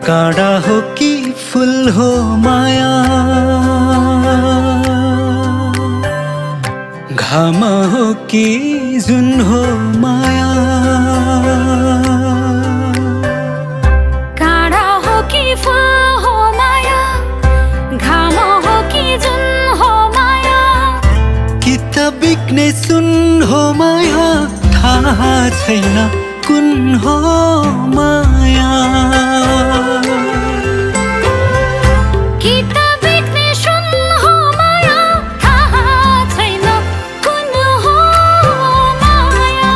काँडा हो कि फूल हो माया, घाम हो कि जुन हो माया, काँडा हो कि फूल हो माया, घाम हो कि जुन हो माया, कि त बिग्ने सुन हो माया, थाहा छैन कुन हो माया। कि त बिग्ने सुन हो माया, थाहा छैन कुन हो माया।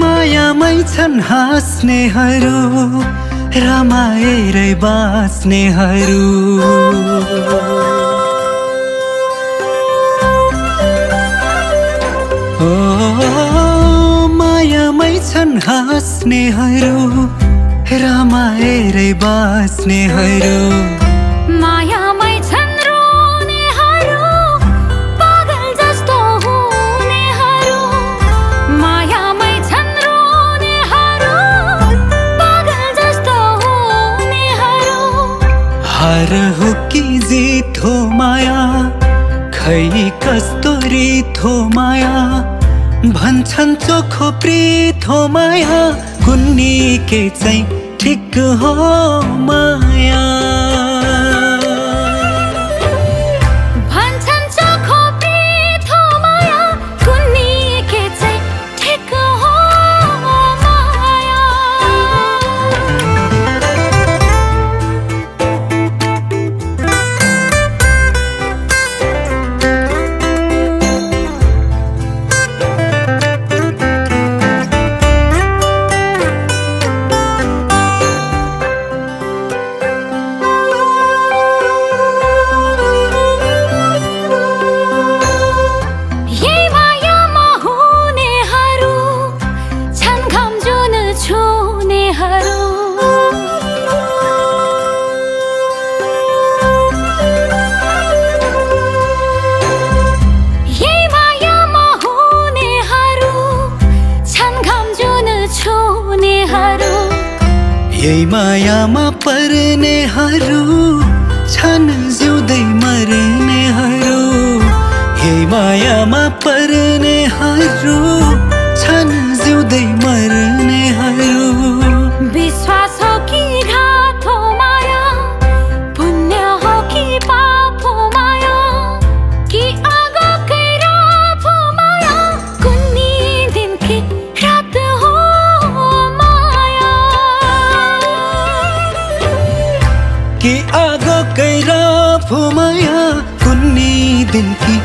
मायामै छन् हाँस्नेहरू, रमाएरै बाँच्नेहरू। ओ मायामै छन् हाँस्नेहरू, रमाएरै बाँच्नेहरू। मायामै छन् रोनेहरू, पागल जस्तो हुनेहरू। मायामै छन् रोनेहरू, पागल जस्तो हुनेहरू। हार हो कि जित हो माया, खै कस्तो रित हो माया, भन्छन् चोखो प्रीत हो माया, कुन्नी के चाहिँ ठिक हो माया। भन्छन् चोखो प्रीत हो माया, कुन्नी के चाहिँ ठिक हो माया। यही मायामा हुनेहरू छन् घाम जुन छुनेहरू। यही मायामा हुनेहरू छन् घाम जुन छुनेहरू। यही मायामा पर्नेहरू छन् जिउँदै मर्नेहरू। यही मायामा पर्नेहरू छन् जिउँदै मर्नेहरू। विश्वास हो कि घात हो माया, पुण्य हो कि पाप हो माया, कि आगोकै रात हो माया, कुन्नी दिन कि रात हो माया। कि आगो कैरा फो माया, कुन्नी दिन की